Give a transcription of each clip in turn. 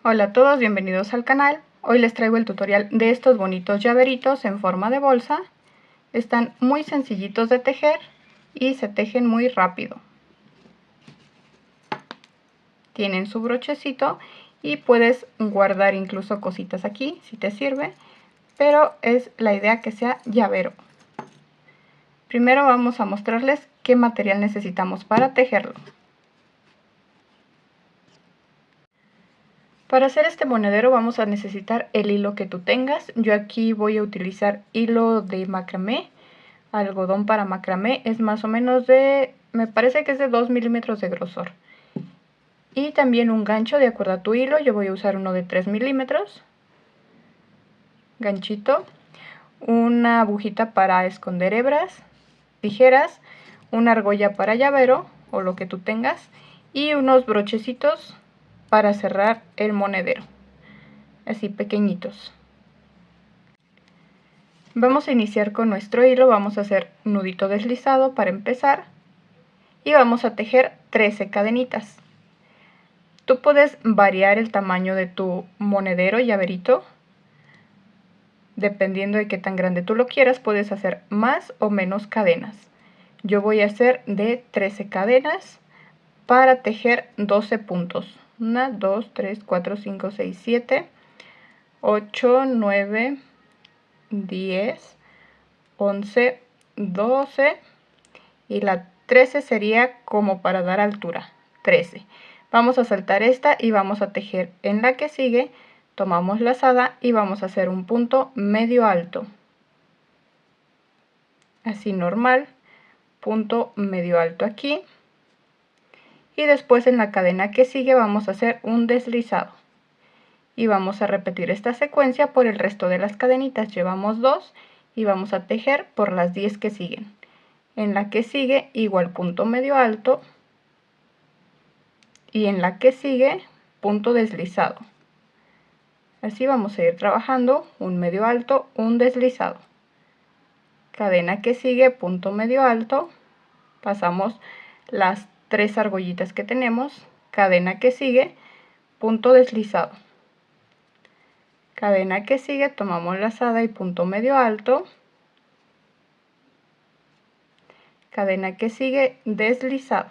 Hola a todos, bienvenidos al canal. Hoy les traigo el tutorial de estos bonitos llaveritos en forma de bolsa. Están muy sencillitos de tejer y se tejen muy rápido. Tienen su brochecito y puedes guardar incluso cositas aquí si te sirve, pero es la idea que sea llavero. Primero vamos a mostrarles qué material necesitamos para tejerlo. Para hacer este monedero vamos a necesitar el hilo que tú tengas. Yo aquí voy a utilizar hilo de macramé, algodón para macramé, es más o menos de, me parece que es de 2 milímetros de grosor. Y también un gancho de acuerdo a tu hilo, yo voy a usar uno de 3 milímetros. Ganchito, una agujita para esconder hebras, tijeras, una argolla para llavero o lo que tú tengas y unos brochecitos para cerrar el monedero, así pequeñitos. Vamos a iniciar con nuestro hilo, vamos a hacer un nudito deslizado para empezar y vamos a tejer 13 cadenitas. Tú puedes variar el tamaño de tu monedero, llaverito, dependiendo de qué tan grande tú lo quieras, puedes hacer más o menos cadenas. Yo voy a hacer de 13 cadenas para tejer 12 puntos. 1, 2, 3, 4, 5, 6, 7, 8, 9, 10, 11, 12 y la 13 sería como para dar altura. 13. Vamos a saltar esta y vamos a tejer en la que sigue. Tomamos lazada y vamos a hacer un punto medio alto. Así normal, punto medio alto aquí. Y después en la cadena que sigue vamos a hacer un deslizado. Y vamos a repetir esta secuencia por el resto de las cadenitas. Llevamos 2 y vamos a tejer por las 10 que siguen. En la que sigue igual punto medio alto. Y en la que sigue punto deslizado. Así vamos a ir trabajando un medio alto, un deslizado. Cadena que sigue, punto medio alto. Pasamos las 3 argollitas que tenemos. Cadena que sigue, punto deslizado. Cadena que sigue, tomamos lazada y punto medio alto. Cadena que sigue, deslizado.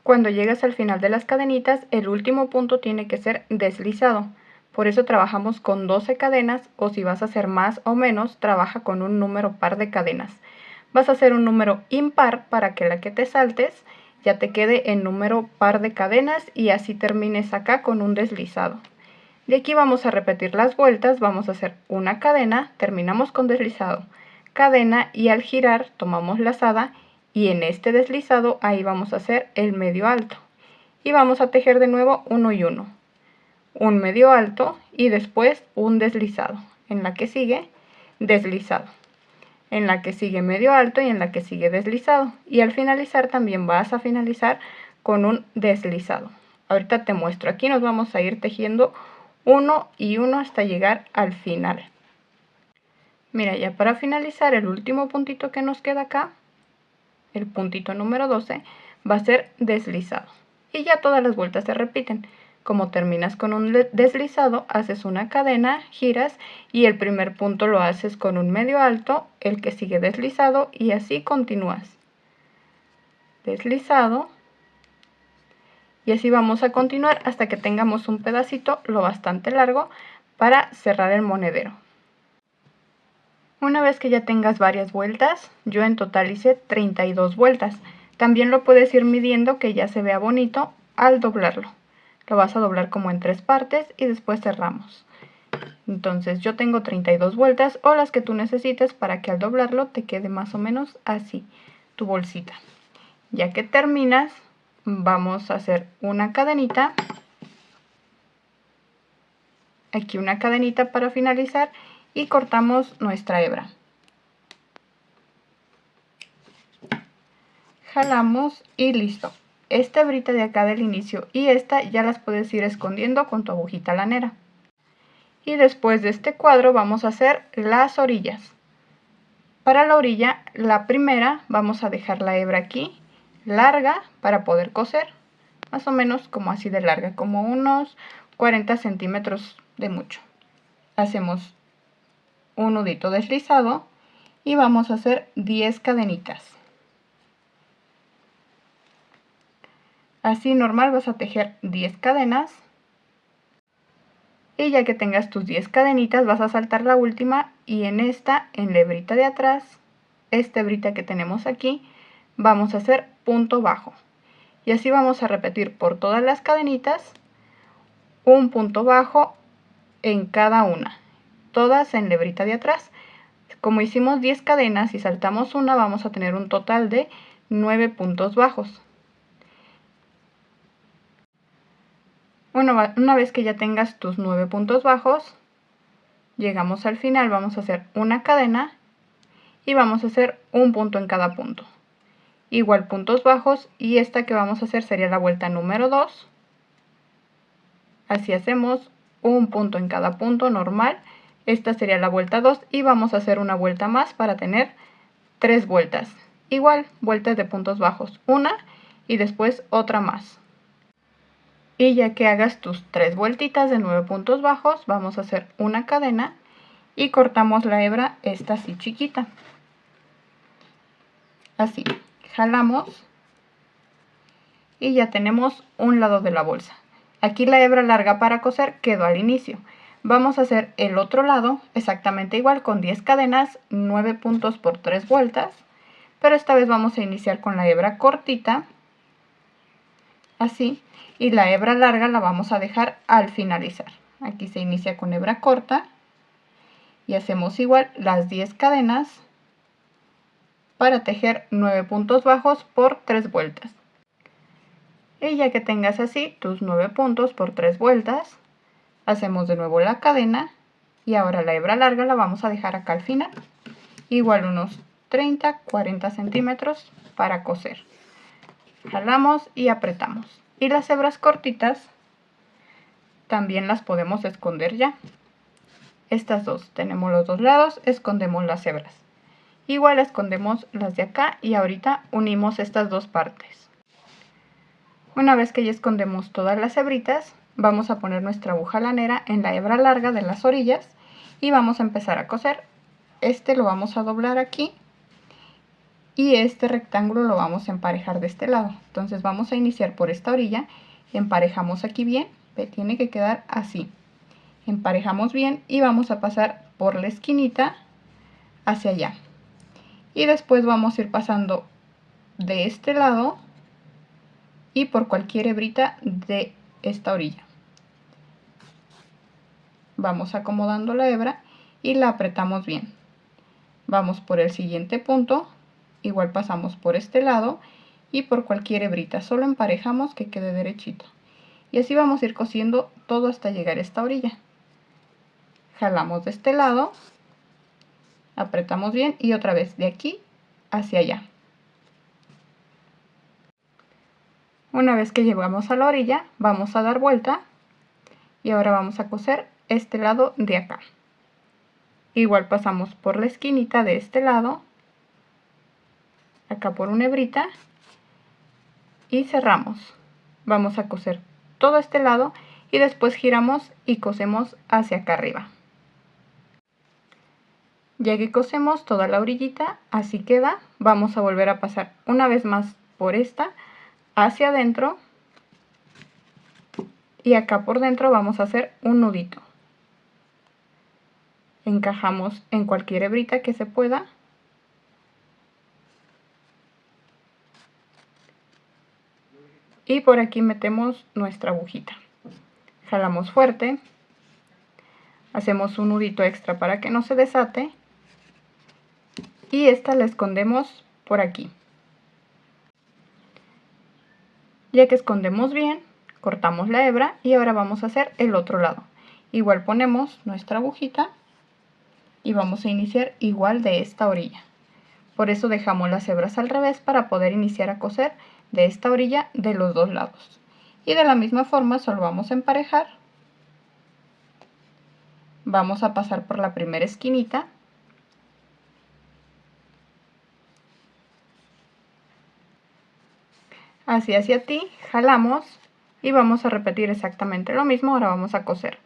Cuando llegas al final de las cadenitas, el último punto tiene que ser deslizado. Por eso trabajamos con 12 cadenas, o si vas a hacer más o menos, trabaja con un número par de cadenas. Vas a hacer un número impar para que la que te saltes ya te quede en número par de cadenas y así termines acá con un deslizado. De aquí vamos a repetir las vueltas, vamos a hacer una cadena, terminamos con deslizado, cadena y al girar tomamos lazada. Y en este deslizado ahí vamos a hacer el medio alto y vamos a tejer de nuevo uno y uno, un medio alto y después un deslizado, en la que sigue deslizado, en la que sigue medio alto y en la que sigue deslizado, y al finalizar también vas a finalizar con un deslizado. Ahorita te muestro, aquí nos vamos a ir tejiendo uno y uno hasta llegar al final. Mira, ya para finalizar el último puntito que nos queda acá, el puntito número 12, va a ser deslizado. Y ya todas las vueltas se repiten. Como terminas con un deslizado, haces una cadena, giras y el primer punto lo haces con un medio alto, el que sigue deslizado y así continúas. Deslizado. Y así vamos a continuar hasta que tengamos un pedacito lo bastante largo para cerrar el monedero. Una vez que ya tengas varias vueltas, yo en total hice 32 vueltas. También lo puedes ir midiendo que ya se vea bonito al doblarlo. Lo vas a doblar como en 3 partes y después cerramos. Entonces yo tengo 32 vueltas o las que tú necesites para que al doblarlo te quede más o menos así tu bolsita. Ya que terminas, vamos a hacer una cadenita. Aquí una cadenita para finalizar. Y cortamos nuestra hebra. Jalamos y listo. Esta hebrita de acá del inicio y esta ya las puedes ir escondiendo con tu agujita lanera. Y después de este cuadro vamos a hacer las orillas. Para la orilla, la primera vamos a dejar la hebra aquí larga para poder coser. más o menos como así de larga, como unos 40 centímetros de mucho. Hacemos un nudito deslizado y vamos a hacer 10 cadenitas. Así normal vas a tejer 10 cadenas. Y ya que tengas tus 10 cadenitas vas a saltar la última y en esta, en la hebrita de atrás, esta hebrita que tenemos aquí, vamos a hacer punto bajo. Y así vamos a repetir por todas las cadenitas un punto bajo en cada una, todas en la hebrita de atrás. Como hicimos 10 cadenas y saltamos una, vamos a tener un total de 9 puntos bajos. Una vez que ya tengas tus 9 puntos bajos, llegamos al final, vamos a hacer una cadena y vamos a hacer un punto en cada punto. Igual puntos bajos, y esta que vamos a hacer sería la vuelta número 2. Así hacemos un punto en cada punto normal. Esta sería la vuelta 2 y vamos a hacer una vuelta más para tener 3 vueltas. Igual, vueltas de puntos bajos, una y después otra más. Y ya que hagas tus 3 vueltitas de 9 puntos bajos, vamos a hacer una cadena y cortamos la hebra esta así chiquita. Así, jalamos y ya tenemos un lado de la bolsa. Aquí la hebra larga para coser quedó al inicio. Vamos a hacer el otro lado exactamente igual con 10 cadenas, 9 puntos por 3 vueltas. Pero esta vez vamos a iniciar con la hebra cortita, así, y la hebra larga la vamos a dejar al finalizar. Aquí se inicia con hebra corta y hacemos igual las 10 cadenas para tejer 9 puntos bajos por 3 vueltas. Y ya que tengas así tus 9 puntos por 3 vueltas, hacemos de nuevo la cadena y ahora la hebra larga la vamos a dejar acá al final. Igual unos 30-40 centímetros para coser. Jalamos y apretamos. Y las hebras cortitas también las podemos esconder ya. Estas dos, tenemos los dos lados, escondemos las hebras. Igual escondemos las de acá y ahorita unimos estas dos partes. Una vez que ya escondemos todas las hebritas, vamos a poner nuestra aguja lanera en la hebra larga de las orillas y vamos a empezar a coser. Este lo vamos a doblar aquí y este rectángulo lo vamos a emparejar de este lado. Entonces vamos a iniciar por esta orilla, emparejamos aquí bien, tiene que quedar así. Emparejamos bien y vamos a pasar por la esquinita hacia allá. Y después vamos a ir pasando de este lado y por cualquier hebrita de esta orilla. Vamos acomodando la hebra y la apretamos bien. Vamos por el siguiente punto. Igual pasamos por este lado y por cualquier hebrita, solo emparejamos que quede derechito. Y así vamos a ir cosiendo todo hasta llegar a esta orilla. Jalamos de este lado, apretamos bien y otra vez de aquí hacia allá. Una vez que llegamos a la orilla, vamos a dar vuelta y ahora vamos a coser este lado de acá. Igual pasamos por la esquinita de este lado, acá por una hebrita y cerramos. Vamos a coser todo este lado y después giramos y cosemos hacia acá arriba. Ya que cosemos toda la orillita, así queda, vamos a volver a pasar una vez más por esta hacia adentro y acá por dentro vamos a hacer un nudito. Encajamos en cualquier hebrita que se pueda. Y por aquí metemos nuestra agujita. Jalamos fuerte. Hacemos un nudito extra para que no se desate. Y esta la escondemos por aquí. Ya que escondemos bien, cortamos la hebra y ahora vamos a hacer el otro lado. Igual ponemos nuestra agujita y vamos a iniciar igual de esta orilla. Por eso dejamos las hebras al revés para poder iniciar a coser de esta orilla de los dos lados. Y de la misma forma solo vamos a emparejar. Vamos a pasar por la primera esquinita. Hacia ti, jalamos y vamos a repetir exactamente lo mismo. Ahora vamos a coser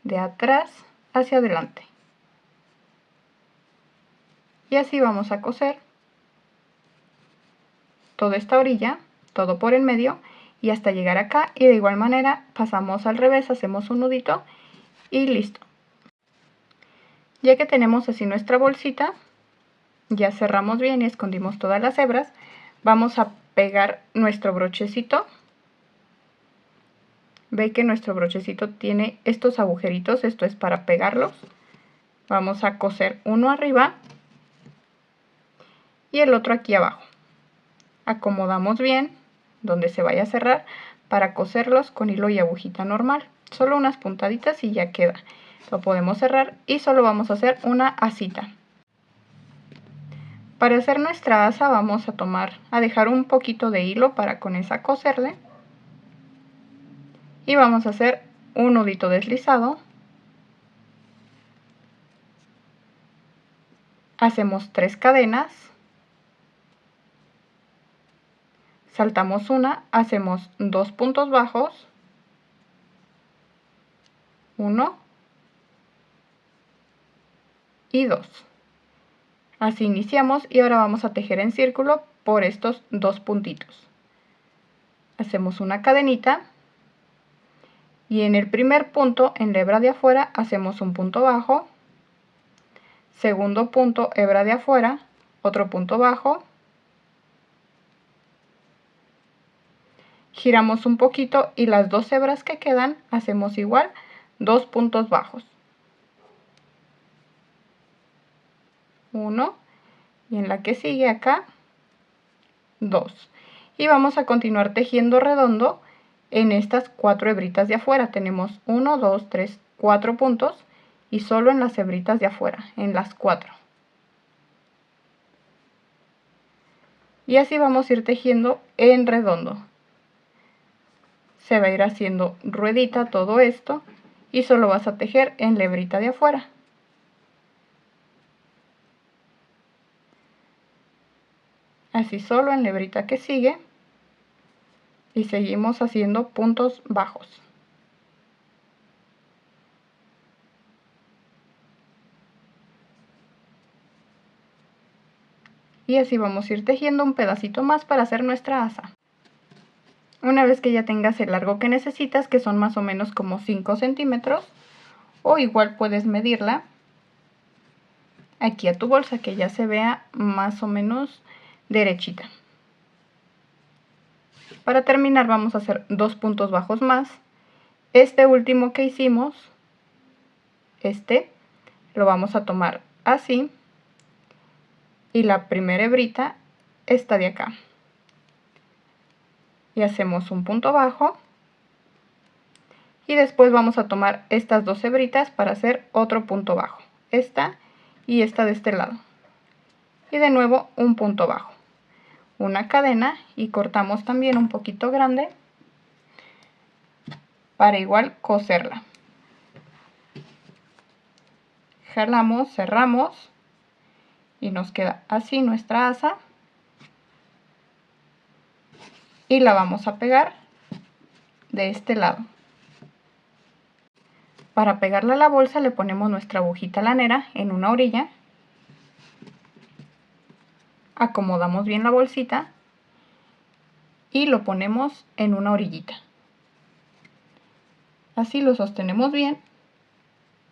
de atrás hacia adelante y así vamos a coser toda esta orilla, todo por el medio y hasta llegar acá, y de igual manera pasamos al revés, hacemos un nudito y listo. Ya que tenemos así nuestra bolsita, ya cerramos bien y escondimos todas las hebras, vamos a pegar nuestro brochecito. Ve que nuestro brochecito tiene estos agujeritos, esto es para pegarlos. Vamos a coser uno arriba y el otro aquí abajo. Acomodamos bien donde se vaya a cerrar para coserlos con hilo y agujita normal. Solo unas puntaditas y ya queda. Lo podemos cerrar y solo vamos a hacer una asita. Para hacer nuestra asa vamos a dejar un poquito de hilo para con esa coserle. Y vamos a hacer un nudito deslizado. Hacemos 3 cadenas. Saltamos una, hacemos 2 puntos bajos. 1 y 2. Así iniciamos y ahora vamos a tejer en círculo por estos 2 puntitos. Hacemos una cadenita y en el primer punto, en la hebra de afuera, hacemos un punto bajo. Segundo punto, hebra de afuera, otro punto bajo. Giramos un poquito y las 2 hebras que quedan hacemos igual 2 puntos bajos. 1 y en la que sigue acá 2. Y vamos a continuar tejiendo redondo en estas 4 hebritas de afuera. Tenemos 1, 2, 3, 4 puntos y solo en las hebritas de afuera, en las 4. Y así vamos a ir tejiendo en redondo. Se va a ir haciendo ruedita todo esto y solo vas a tejer en la hebrita de afuera. Así solo en la hebrita que sigue y seguimos haciendo puntos bajos. Y así vamos a ir tejiendo un pedacito más para hacer nuestra asa. Una vez que ya tengas el largo que necesitas, que son más o menos como 5 centímetros, o igual puedes medirla aquí a tu bolsa, que ya se vea más o menos derechita. Para terminar vamos a hacer 2 puntos bajos más. Este último que hicimos, lo vamos a tomar así, y la primera hebrita está de acá. Y hacemos un punto bajo. Y después vamos a tomar estas 2 hebritas para hacer otro punto bajo. Esta y esta de este lado. Y de nuevo un punto bajo. Una cadena y cortamos también un poquito grande para igual coserla. Jalamos, cerramos y nos queda así nuestra asa. Y la vamos a pegar de este lado. Para pegarla a la bolsa le ponemos nuestra agujita lanera en una orilla. Acomodamos bien la bolsita y lo ponemos en una orillita. Así lo sostenemos bien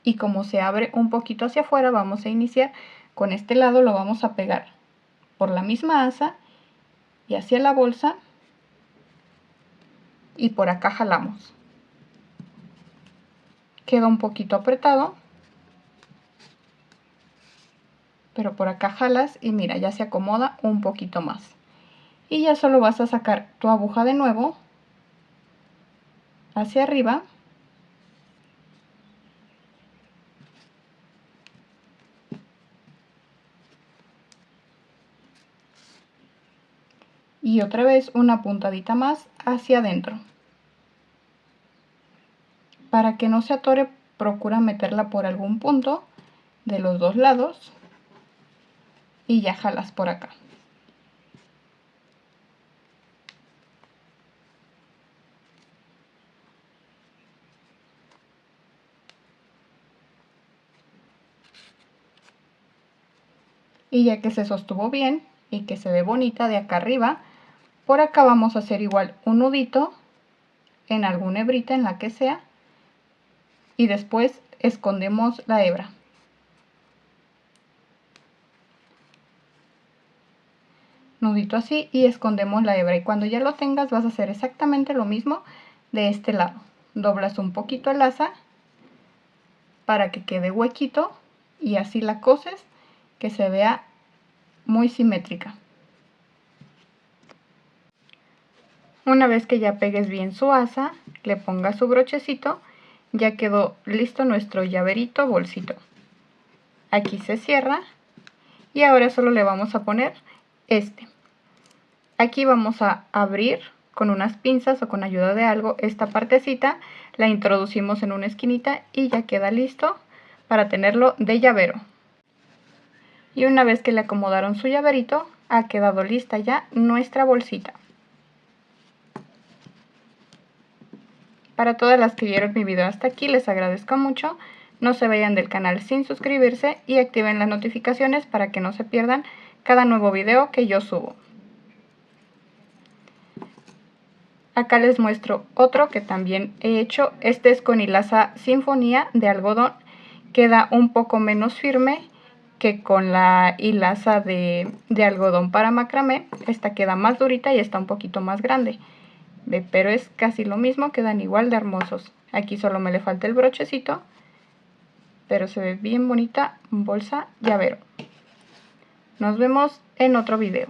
y como se abre un poquito hacia afuera, vamos a iniciar con este lado, lo vamos a pegar por la misma asa y hacia la bolsa y por acá jalamos. Queda un poquito apretado, pero por acá jalas y mira, ya se acomoda un poquito más. Y ya solo vas a sacar tu aguja de nuevo hacia arriba y otra vez una puntadita más hacia adentro. Para que no se atore, procura meterla por algún punto de los dos lados y ya jalas por acá. Y ya que se sostuvo bien y que se ve bonita de acá arriba, por acá vamos a hacer igual un nudito en alguna hebrita, en la que sea, y después escondemos la hebra. Nudito así y escondemos la hebra, y cuando ya lo tengas vas a hacer exactamente lo mismo de este lado. Doblas un poquito el asa para que quede huequito y así la coses, que se vea muy simétrica. Una vez que ya pegues bien su asa, le pongas su brochecito, ya quedó listo nuestro llaverito bolsito. Aquí se cierra y ahora solo le vamos a poner este. Aquí vamos a abrir con unas pinzas o con ayuda de algo esta partecita, la introducimos en una esquinita y ya queda listo para tenerlo de llavero. Y una vez que le acomodaron su llaverito, ha quedado lista ya nuestra bolsita. Para todas las que vieron mi video hasta aquí, les agradezco mucho. No se vayan del canal sin suscribirse y activen las notificaciones para que no se pierdan cada nuevo video que yo subo. Acá les muestro otro que también he hecho. Este es con hilaza Sinfonía de algodón. Queda un poco menos firme que con la hilaza de algodón para macramé. Esta queda más durita y está un poquito más grande. Pero es casi lo mismo, quedan igual de hermosos. Aquí solo me le falta el brochecito, pero se ve bien bonita bolsa llavero. Nos vemos en otro video.